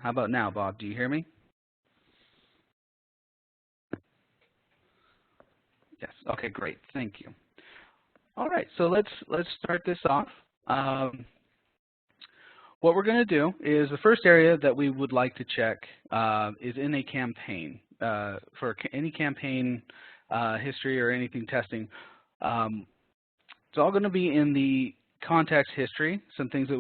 How about now, Bob? Do you hear me? Yes. Okay, great. Thank you. All right, so let's start this off. What we're going to do is the first area that we would like to check is in a campaign. For any campaign history or anything testing, it's all going to be in the context history, some things that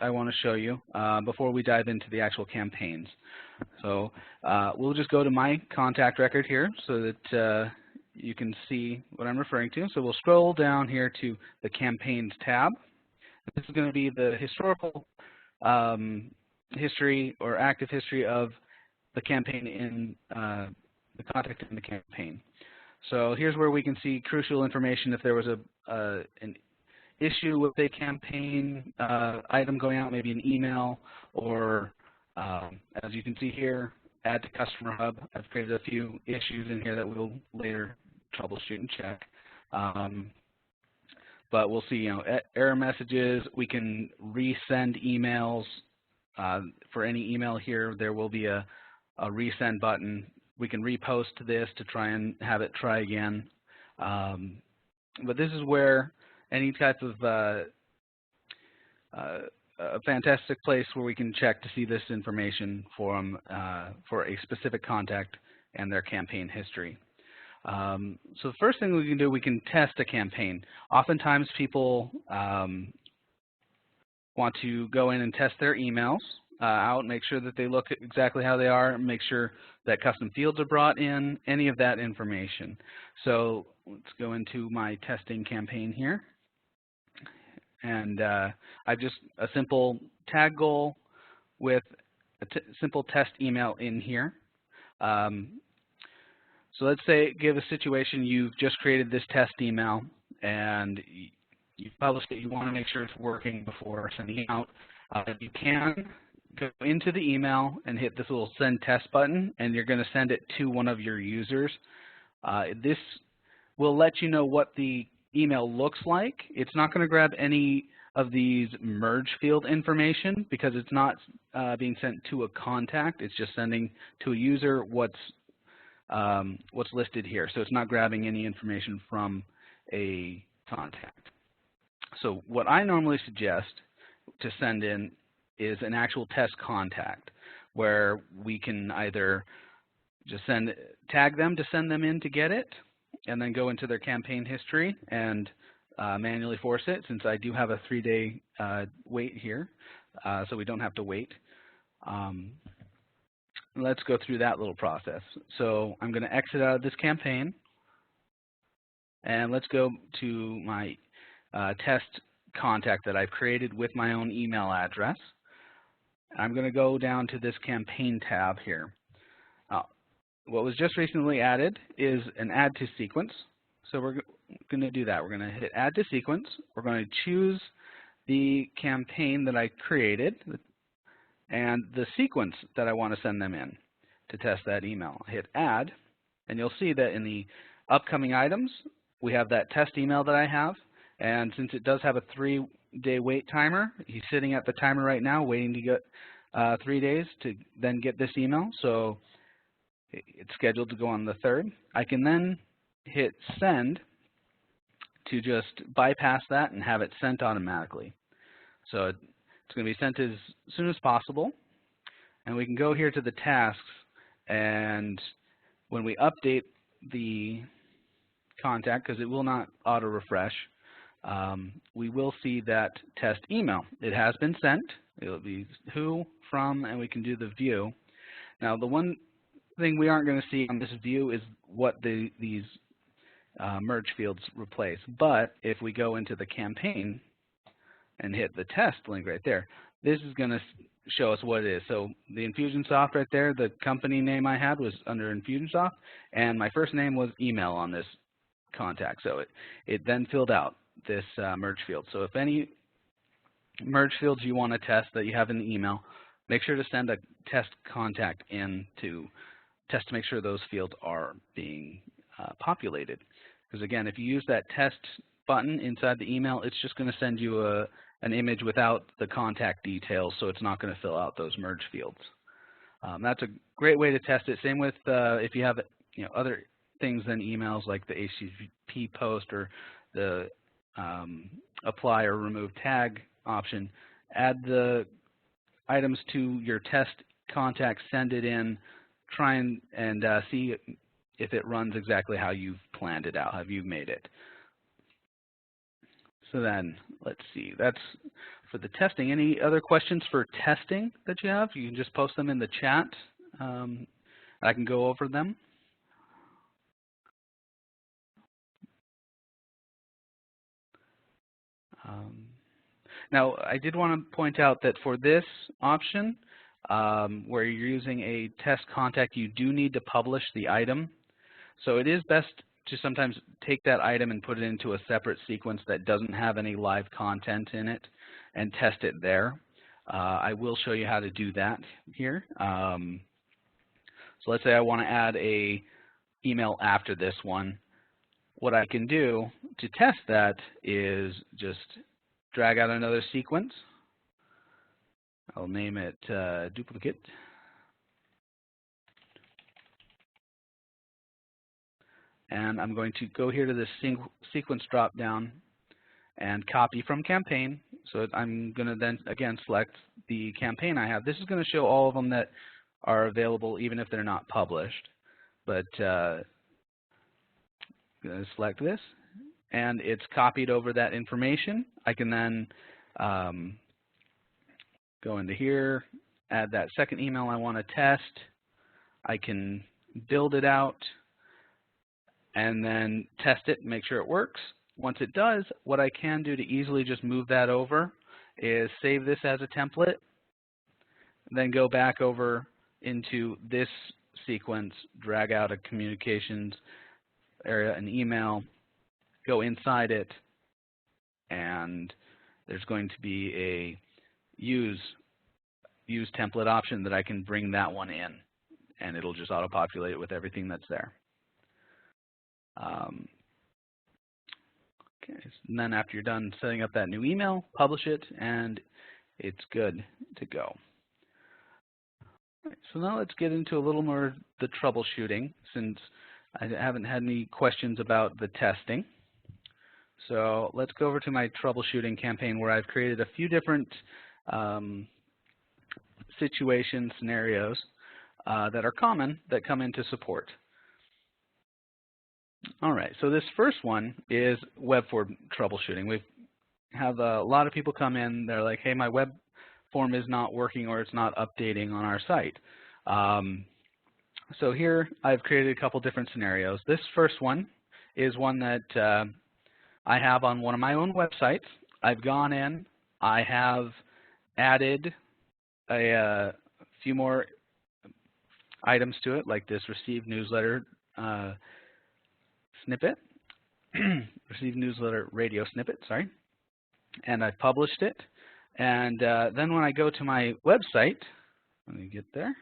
I want to show you before we dive into the actual campaigns. So we'll just go to my contact record here so that you can see what I'm referring to. So we'll scroll down here to the campaigns tab. This is going to be the historical history or active history of the campaign in the contact in the campaign. So here's where we can see crucial information if there was an issue with a campaign item going out, maybe an email, or as you can see here, add to customer hub. I've created a few issues in here that we'll later troubleshoot and check. But we'll see, error messages. We can resend emails. For any email here, there will be a resend button. We can repost this to try and have it try again. But this is where any type of a fantastic place where we can check to see this information for a specific contact and their campaign history. So the first thing we can do, we can test a campaign. Oftentimes people want to go in and test their emails out, make sure that they look at exactly how they are, make sure that custom fields are brought in, any of that information. So let's go into my testing campaign here. And I've just a simple tag goal with a simple test email in here. So let's say, give a situation, you've just created this test email and you've published it, you want to make sure it's working before sending it out. You can go into the email and hit this little send test button, and you're going to send it to one of your users. This will let you know what the email looks like. It's not going to grab any of these merge field information because it's not being sent to a contact. It's just sending to a user what's listed here. So it's not grabbing any information from a contact. So what I normally suggest to send in is an actual test contact where we can either just tag them to send them in to get it, and then go into their campaign history and manually force it, since I do have a 3-day wait here, so we don't have to wait. Let's go through that little process. So I'm going to exit out of this campaign, and let's go to my test contact that I've created with my own email address. I'm going to go down to this campaign tab here. What was just recently added is an add to sequence. So we're going to do that. We're going to hit add to sequence. We're going to choose the campaign that I created and the sequence that I want to send them in to test that email. Hit add, and you'll see that in the upcoming items, we have that test email that I have. And since it does have a 3-day wait timer, he's sitting at the timer right now waiting to get 3 days to then get this email. So it's scheduled to go on the 3rd. I can then hit send to just bypass that and have it sent automatically. So it's going to be sent as soon as possible. And we can go here to the tasks, and when we update the contact, because it will not auto-refresh, we will see that test email. It has been sent. It will be who, from, and we can do the view. Now, the one thing we aren't going to see on this view is what these merge fields replace. But if we go into the campaign and hit the test link right there, this is going to show us what it is. So the Infusionsoft right there, the company name I had was under Infusionsoft, and my first name was email on this contact. So it then filled out this merge field. So if any merge fields you want to test that you have in the email, make sure to send a test contact in to test to make sure those fields are being populated. Because again, if you use that test button inside the email, it's just going to send you an image without the contact details, so it's not going to fill out those merge fields. That's a great way to test it. Same with if you have other things than emails like the HTTP post or the apply or remove tag option. Add the items to your test contact, send it in, try and see if it runs exactly how you've planned it out, how you've made it. So then, let's see, that's for the testing. Any other questions for testing that you have? You can just post them in the chat. I can go over them. Now, I did want to point out that for this option, where you're using a test contact, you do need to publish the item. So it is best to sometimes take that item and put it into a separate sequence that doesn't have any live content in it and test it there. I will show you how to do that here. So let's say I want to add a email after this one. What I can do to test that is just drag out another sequence. I'll name it duplicate. And I'm going to go here to this sequence drop down and copy from campaign. So I'm going to then again select the campaign I have. This is going to show all of them that are available even if they're not published. But I'm going to select this, and it's copied over that information. I can then go into here, add that second email I want to test. I can build it out and then test it and make sure it works. Once it does, what I can do to easily just move that over is save this as a template, then go back over into this sequence, drag out a communications area, an email, go inside it, and there's going to be a use template option that I can bring that one in, and it'll just auto-populate it with everything that's there. Okay, and then after you're done setting up that new email, publish it, and it's good to go. Right, so now let's get into a little more the troubleshooting, since I haven't had any questions about the testing. So let's go over to my troubleshooting campaign where I've created a few different situation scenarios that are common that come into support. All right, so this first one is web form troubleshooting. We have a lot of people come in, they're like, hey, my web form is not working or it's not updating on our site. So here I've created a couple different scenarios. This first one is one that I have on one of my own websites. I've gone in, I have added a few more items to it, like this received newsletter snippet, received newsletter radio snippet, sorry, and I've published it. And then when I go to my website, let me get there.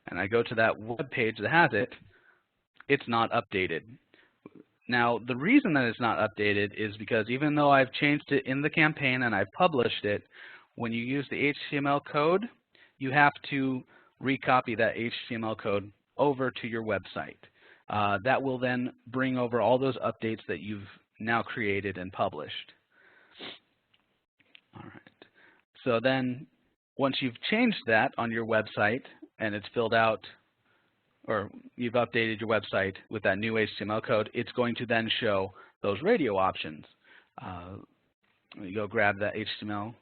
And I go to that web page that has it, it's not updated. Now, the reason that it's not updated is because even though I've changed it in the campaign and I've published it, when you use the HTML code, you have to recopy that HTML code over to your website. That will then bring over all those updates that you've now created and published. All right. So then once you've changed that on your website and it's filled out, or you've updated your website with that new HTML code, it's going to then show those radio options. You go grab that HTML,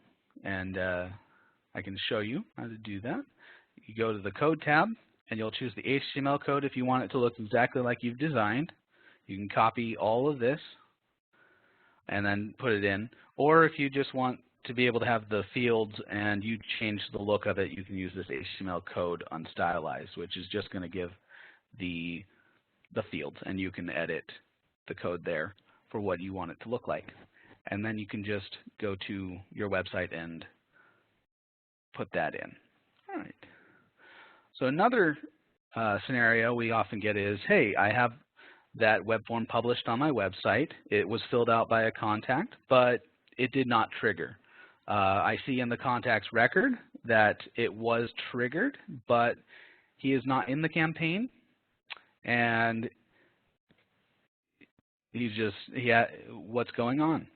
and I can show you how to do that. You go to the Code tab, and you'll choose the HTML code if you want it to look exactly like you've designed. You can copy all of this and then put it in. Or if you just want to be able to have the fields and you change the look of it, you can use this HTML code unstylized, which is just going to give the fields, and you can edit the code there for what you want it to look like. And then you can just go to your website and put that in. All right. So another scenario we often get is, hey, I have that web form published on my website. It was filled out by a contact, but it did not trigger. I see in the contact's record that it was triggered, but he is not in the campaign, and what's going on?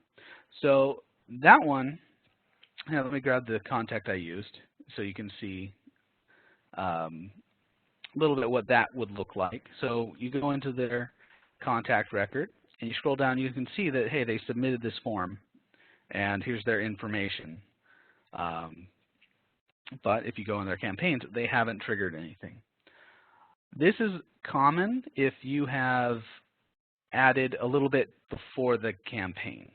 So that one, let me grab the contact I used so you can see a little bit what that would look like. So you go into their contact record and you scroll down, you can see that, hey, they submitted this form and here's their information. But if you go in their campaigns, they haven't triggered anything. This is common if you have added a little bit before the campaign,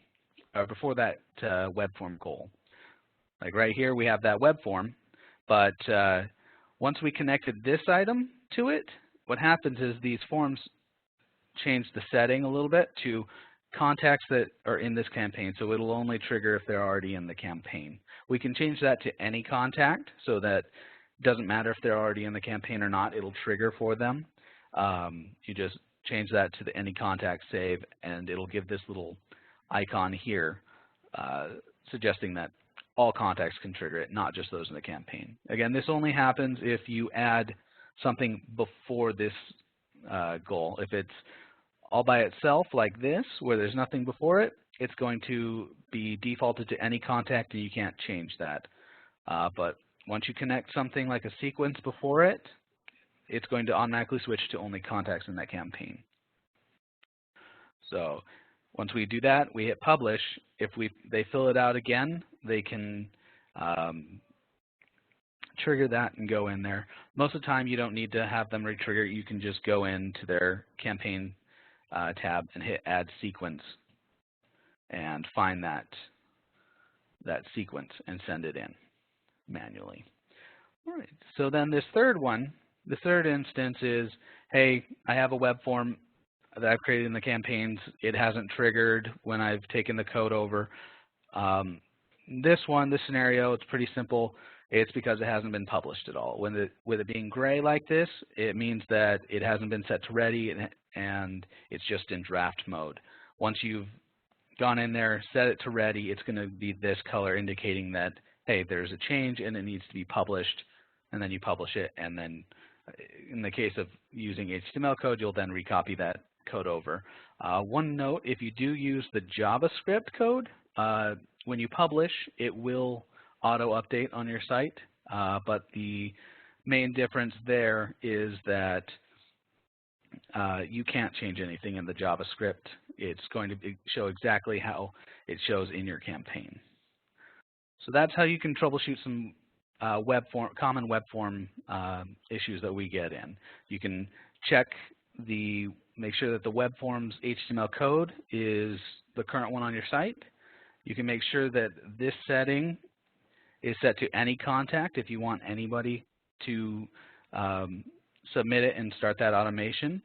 or before that web form goal. Like right here, we have that web form, but once we connected this item to it, what happens is these forms change the setting a little bit to contacts that are in this campaign, so it'll only trigger if they're already in the campaign. We can change that to any contact so that it doesn't matter if they're already in the campaign or not, it'll trigger for them. You just change that to the any contact save, and it'll give this little icon here suggesting that all contacts can trigger it, not just those in the campaign. Again, this only happens if you add something before this goal. If it's all by itself like this, where there's nothing before it, it's going to be defaulted to any contact and you can't change that. But once you connect something like a sequence before it, it's going to automatically switch to only contacts in that campaign. So once we do that, we hit publish. If they fill it out again, they can trigger that and go in there. Most of the time, you don't need to have them re-trigger. You can just go into their campaign tab and hit add sequence and find that sequence and send it in manually. All right, so then this third one, the third instance is, hey, I have a web form that I've created in the campaigns. It hasn't triggered when I've taken the code over. This scenario, it's pretty simple. It's because it hasn't been published at all. With it being gray like this, it means that it hasn't been set to ready and it's just in draft mode. Once you've gone in there, set it to ready, it's going to be this color indicating that, hey, there's a change and it needs to be published, and then you publish it, and then in the case of using HTML code, you'll then recopy that code over. One note, if you do use the JavaScript code, when you publish, it will auto-update on your site, but the main difference there is that you can't change anything in the JavaScript. It's going to show exactly how it shows in your campaign. So that's how you can troubleshoot some common web form issues that we get in. You can check make sure that the web form's HTML code is the current one on your site. You can make sure that this setting is set to any contact if you want anybody to submit it and start that automation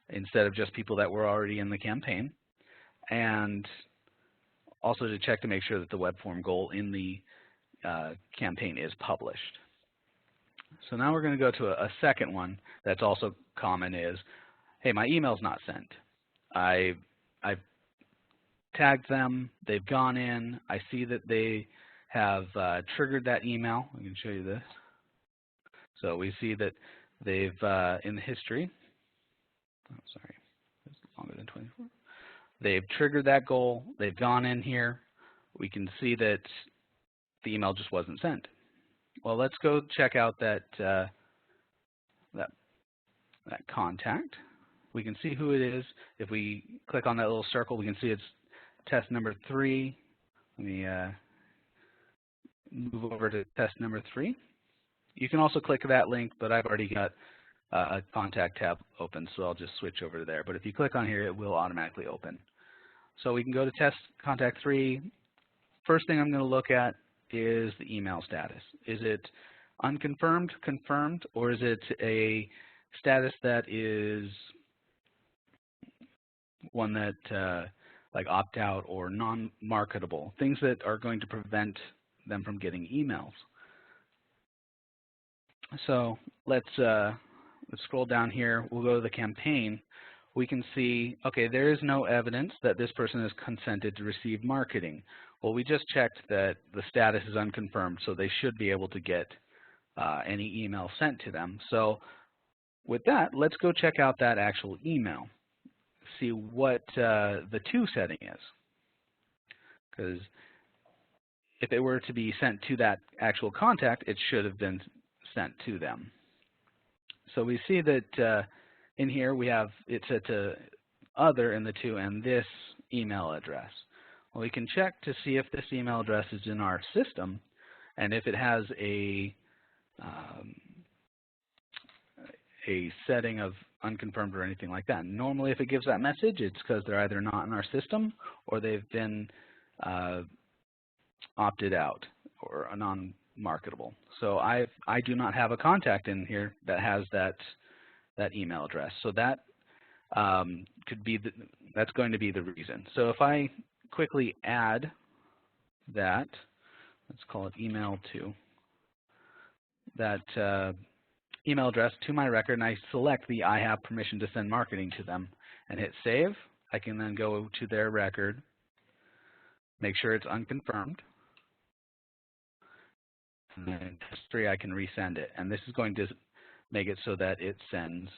instead of just people that were already in the campaign. And also to check to make sure that the web form goal in the campaign is published. So now we're going to go to a second one that's also common is, hey, my email's not sent. I've tagged them, they've gone in, I see that they have triggered that email. I can show you this. So we see that they've, in the history, it's longer than 24. They've triggered that goal, they've gone in here. We can see that the email just wasn't sent. Well, let's go check out that contact. We can see who it is. If we click on that little circle, we can see it's test number 3. Let me move over to test number 3. You can also click that link, but I've already got a contact tab open, so I'll just switch over to there. But if you click on here, it will automatically open. So we can go to test contact 3. First thing I'm going to look at is the email status. Is it unconfirmed, confirmed, or is it a status that is one that like opt out or non-marketable, things that are going to prevent them from getting emails. So let's scroll down here. We'll go to the campaign. we can see, okay, there is no evidence that this person has consented to receive marketing. Well, we just checked that the status is unconfirmed, so they should be able to get any email sent to them. So with that, let's go check out that actual email, see what the to setting is. Because if it were to be sent to that actual contact, it should have been sent to them. So we see that in here we have it set to other in the to and this email address. Well, we can check to see if this email address is in our system and if it has a setting of unconfirmed or anything like that. Normally, if it gives that message, it's because they're either not in our system or they've been opted out or non-marketable. So I do not have a contact in here that has that email address. So that could be that's going to be the reason. So if I quickly add that, let's call it email to that email address to my record, and I select the I have permission to send marketing to them and hit save, I can then go to their record, make sure it's unconfirmed, and then in test 3 I can resend it. And this is going to make it so that it sends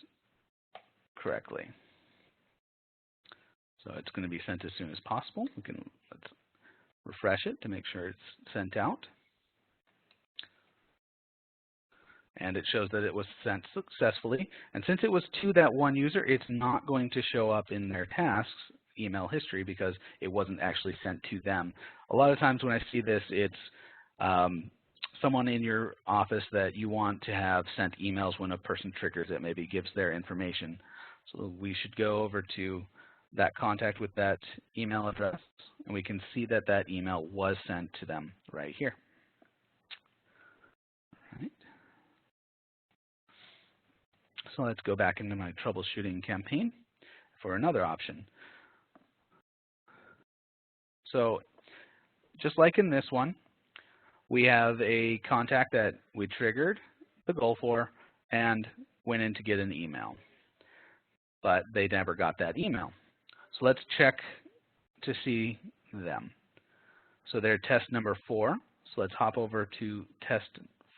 correctly. So it's going to be sent as soon as possible. Let's refresh it to make sure it's sent out. And it shows that it was sent successfully. And since it was to that one user, it's not going to show up in their tasks email history because it wasn't actually sent to them. A lot of times when I see this, it's someone in your office that you want to have sent emails when a person triggers it, maybe gives their information. So we should go over to that contact with that email address, and we can see that that email was sent to them right here. So let's go back into my troubleshooting campaign for another option. So just like in this one, we have a contact that we triggered the goal for and went in to get an email, but they never got that email. So let's check to see them. So they're test number 4. So let's hop over to test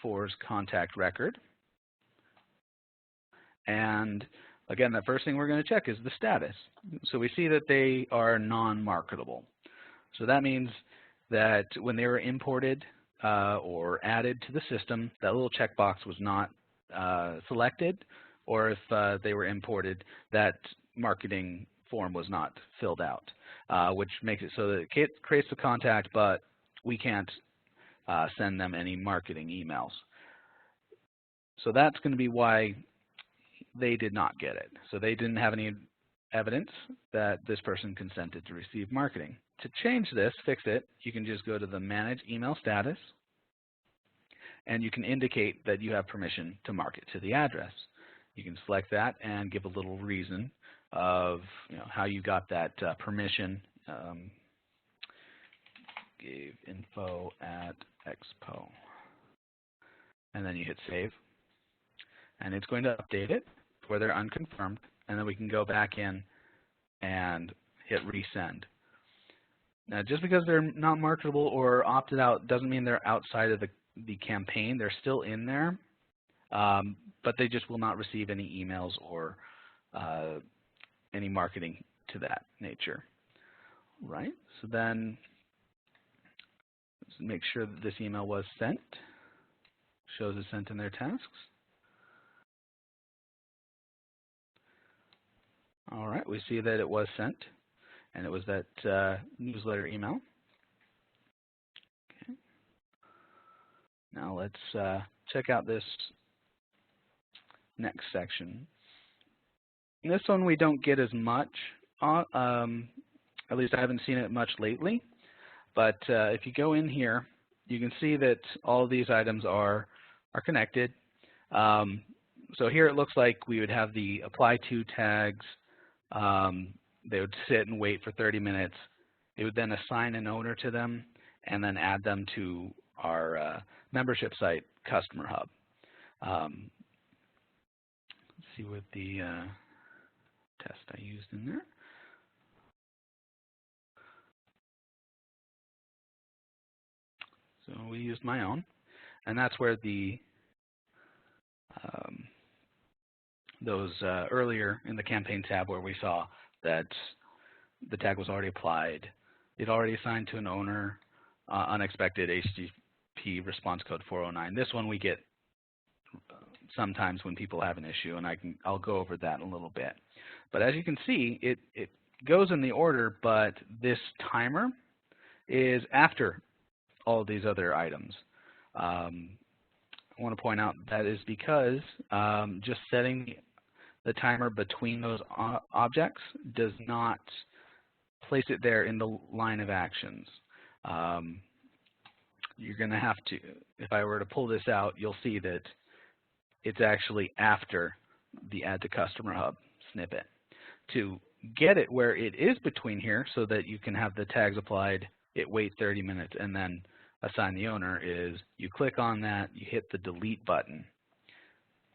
4's contact record. And again, the first thing we're going to check is the status. So we see that they are non-marketable. So that means that when they were imported or added to the system, that little checkbox was not selected, or if they were imported, that marketing form was not filled out, which makes it so that it creates the contact, but we can't send them any marketing emails. So that's going to be why they did not get it. So they didn't have any evidence that this person consented to receive marketing. To change this, fix it, you can just go to the Manage Email Status, and you can indicate that you have permission to market to the address. You can select that and give a little reason of how you got that permission. Gave info at expo. And then you hit save. And it's going to update it where they're unconfirmed, and then we can go back in and hit resend. Now, just because they're not marketable or opted out doesn't mean they're outside of the campaign. They're still in there, but they just will not receive any emails or any marketing to that nature. Right? So then let's make sure that this email was sent. Shows it's sent in their tasks. All right, we see that it was sent, and it was that newsletter email. Okay. Now let's check out this next section. In this one, we don't get as much, at least I haven't seen it much lately, but if you go in here, you can see that all of these items are connected. So here it looks like we would have the apply to tags. They would sit and wait for 30 minutes. It would then assign an owner to them and then add them to our membership site, Customer Hub. Let's see what the test I used in there. So we used my own, and that's where the those earlier in the campaign tab where we saw that the tag was already applied, it already assigned to an owner, unexpected HTTP response code 409. This one we get sometimes when people have an issue, and I'll go over that in a little bit. But as you can see, it goes in the order, but this timer is after all of these other items. I want to point out that is because just setting the timer between those objects does not place it there in the line of actions. You're going to have to, if I were to pull this out, you'll see that it's actually after the Add to Customer Hub snippet. To get it where it is between here so that you can have the tags applied, it wait 30 minutes and then assign the owner is you click on that, you hit the delete button.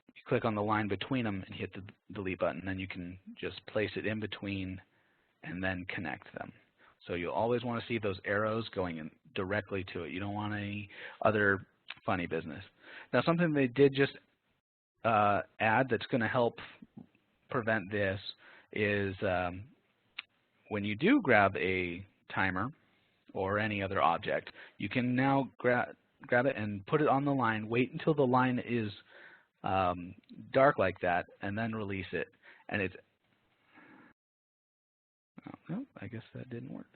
You click on the line between them and hit the delete button, then you can just place it in between and then connect them. So you'll always want to see those arrows going in directly to it. You don't want any other funny business. Now something they did just add that's going to help prevent this is when you do grab a timer or any other object, you can now grab it and put it on the line, wait until the line is dark like that, and then release it. And it's, oh, no, I guess that didn't work.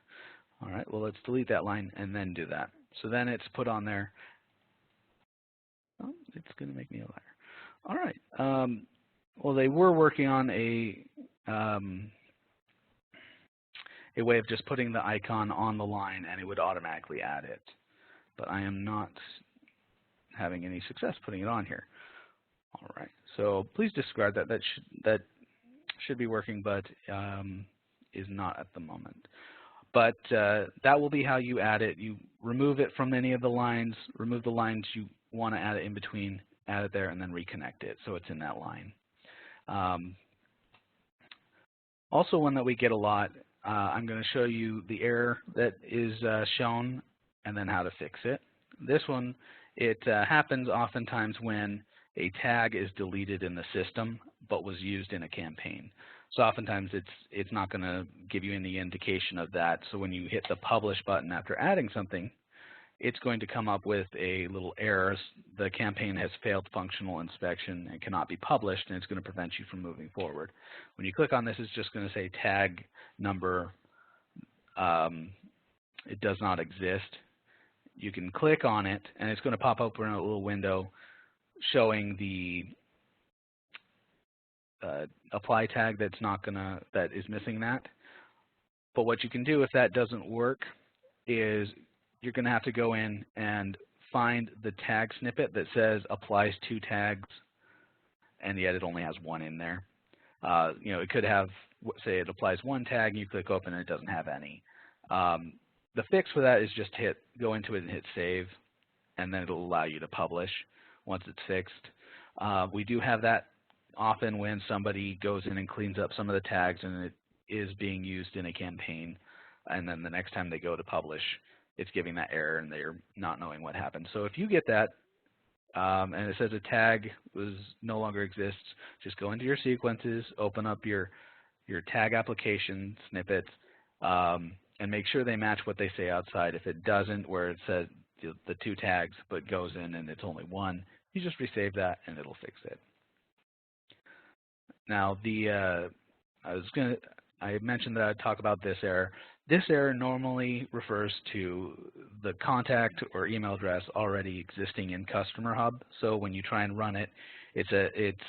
All right, well, let's delete that line and then do that. So then it's put on there. Oh, it's going to make me a liar. All right. Well, they were working on a way of just putting the icon on the line and it would automatically add it. But I am not having any success putting it on here. All right. So please discard that. That should be working, but is not at the moment. But that will be how you add it. You remove it from any of the lines, remove the lines you want to add it in between, add it there, and then reconnect it so it's in that line. Also, one that we get a lot, I'm going to show you the error that is shown and then how to fix it. This one, it happens oftentimes when a tag is deleted in the system but was used in a campaign. So oftentimes it's not going to give you any indication of that. So when you hit the publish button after adding something, it's going to come up with a little error. The campaign has failed functional inspection and cannot be published, and it's going to prevent you from moving forward. When you click on this, it's just going to say tag number. It does not exist. You can click on it, and it's going to pop up in a little window showing the apply tag that is missing that. But what you can do if that doesn't work is you're going to have to go in and find the tag snippet that says applies to tags, and yet it only has one in there. You know, it could have, say it applies one tag, and you click open and it doesn't have any. The fix for that is just go into it and hit save, and then it'll allow you to publish once it's fixed. We do have that often when somebody goes in and cleans up some of the tags and it is being used in a campaign, and then the next time they go to publish, it's giving that error and they're not knowing what happened. So if you get that and it says a tag no longer exists, just go into your sequences, open up your tag application snippets, and make sure they match what they say outside. If it doesn't, where it says the two tags but goes in and it's only one, you just resave that and it'll fix it. Now I mentioned that I'd talk about this error. This error normally refers to the contact or email address already existing in Customer Hub. So when you try and run it, it's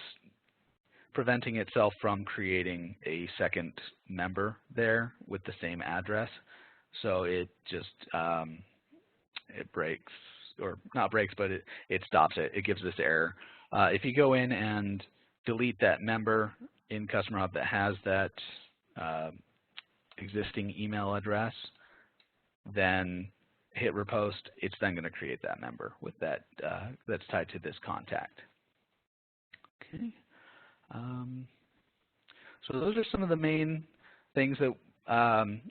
preventing itself from creating a second member there with the same address. So it just it breaks, or not breaks, but it stops it. It gives this error. If you go in and delete that member in Customer Hub that has that existing email address, then hit repost. It's then going to create that member with that that's tied to this contact. Okay. So those are some of the main things that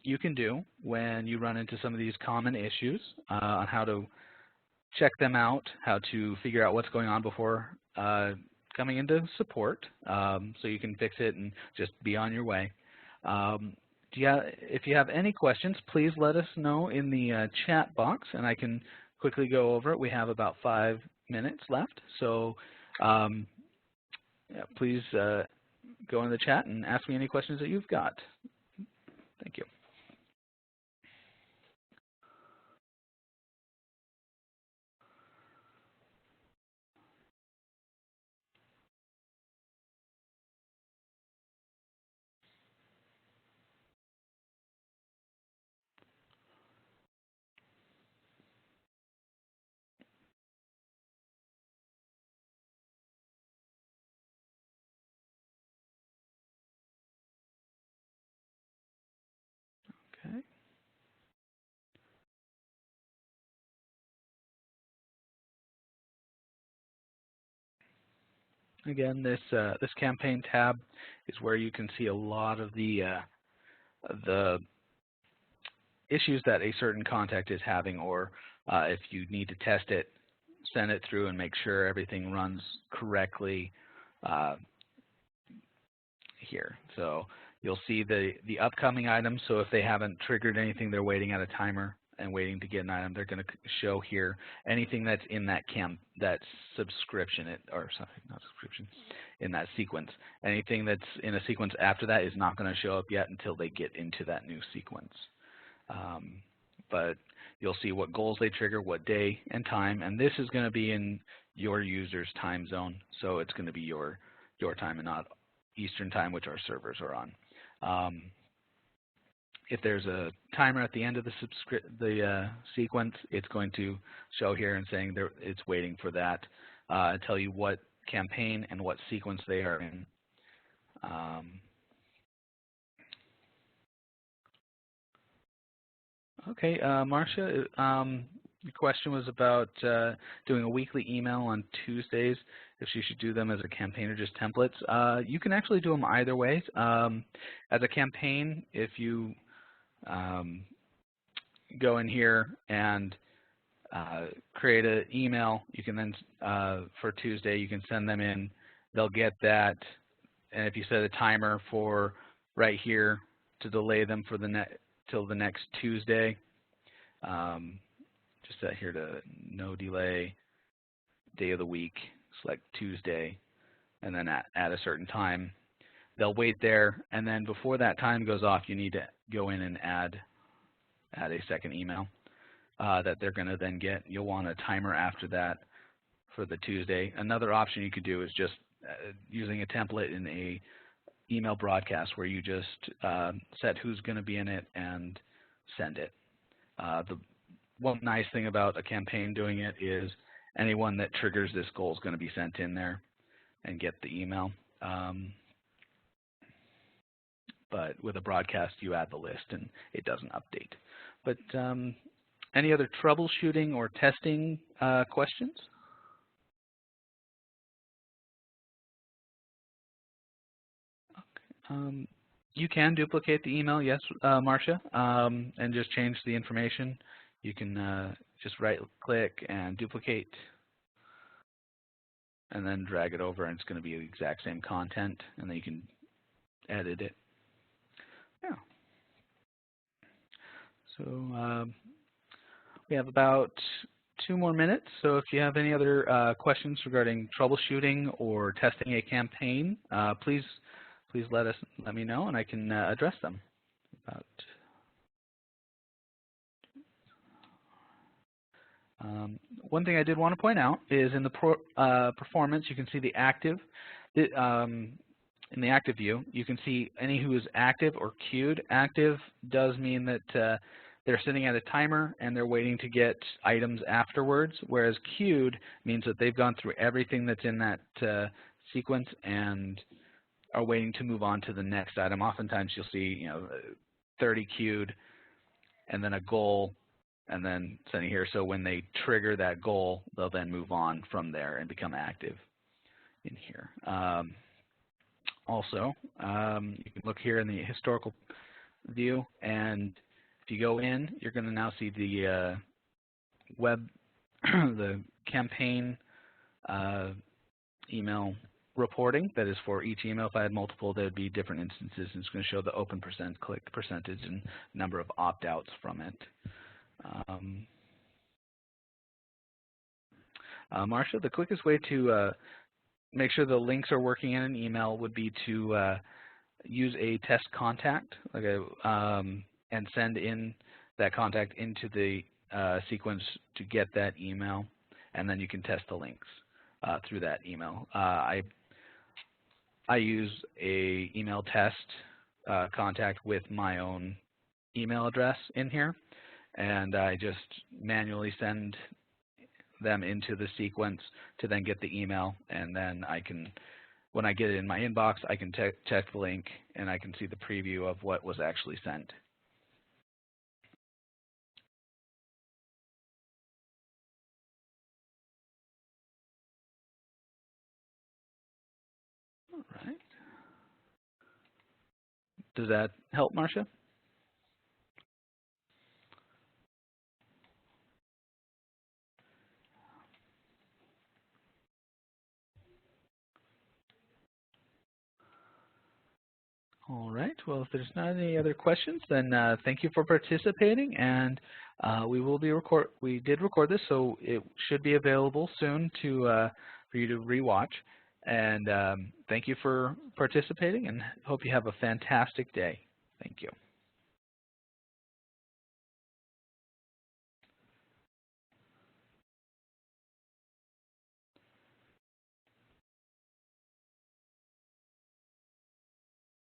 you can do when you run into some of these common issues on how to check them out, how to figure out what's going on before coming into support, so you can fix it and just be on your way. If you have any questions, please let us know in the chat box, and I can quickly go over it. We have about 5 minutes left, so yeah, please go in the chat and ask me any questions that you've got. Thank you. Okay. Again, this campaign tab is where you can see a lot of the issues that a certain contact is having, or if you need to test it, send it through and make sure everything runs correctly here. So you'll see the upcoming items. So if they haven't triggered anything, they're waiting at a timer and waiting to get an item. They're going to show here anything that's in that subscription, or sorry, not subscription, in that sequence. Anything that's in a sequence after that is not going to show up yet until they get into that new sequence. But you'll see what goals they trigger, what day and time, and this is going to be in your user's time zone. So it's going to be your time and not Eastern time, which our servers are on. If there's a timer at the end of the sequence, it's going to show here and saying it's waiting for that, tell you what campaign and what sequence they are in. Okay, Marcia, your question was about doing a weekly email on Tuesdays, if she should do them as a campaign or just templates. You can actually do them either way. As a campaign, if you go in here and create an email, you can then, for Tuesday, you can send them in. They'll get that, and if you set a timer for right here to delay them for till the next Tuesday, just set here to no delay, day of the week, select Tuesday, and then at a certain time. They'll wait there, and then before that time goes off, you need to go in and add a second email that they're going to then get. You'll want a timer after that for the Tuesday. Another option you could do is just using a template in a email broadcast where you just set who's going to be in it and send it. The one nice thing about a campaign doing it is anyone that triggers this goal is going to be sent in there and get the email. But with a broadcast, you add the list and it doesn't update. But any other troubleshooting or testing questions? Okay. You can duplicate the email, yes, Marcia, and just change the information. You can just right-click and duplicate, and then drag it over, and it's going to be the exact same content, and then you can edit it. Yeah. So we have about 2 more minutes. So if you have any other questions regarding troubleshooting or testing a campaign, please let me know, and I can address them. One thing I did want to point out is in the performance, you can see the active. In the active view, you can see any who is active or queued. Active does mean that they're sitting at a timer and they're waiting to get items afterwards, whereas queued means that they've gone through everything that's in that sequence and are waiting to move on to the next item. Oftentimes you'll see 30 queued and then a goal and then sending here. So when they trigger that goal, they'll then move on from there and become active in here. also. You can look here in the historical view, and if you go in, you're going to now see the web, the campaign email reporting that is for each email. If I had multiple, there would be different instances, and it's going to show the open percent, click percentage, and number of opt-outs from it. Marcia, the quickest way to make sure the links are working in an email would be to use a test contact, like and send in that contact into the sequence to get that email, and then you can test the links through that email. I use a email test contact with my own email address in here, and I just manually send them into the sequence to then get the email, and then I can, when I get it in my inbox, I can check the link and I can see the preview of what was actually sent. All right. Does that help, Marcia? All right. Well, if there's not any other questions, then thank you for participating, and we did record this, so it should be available soon to for you to rewatch. And thank you for participating, and hope you have a fantastic day. Thank you.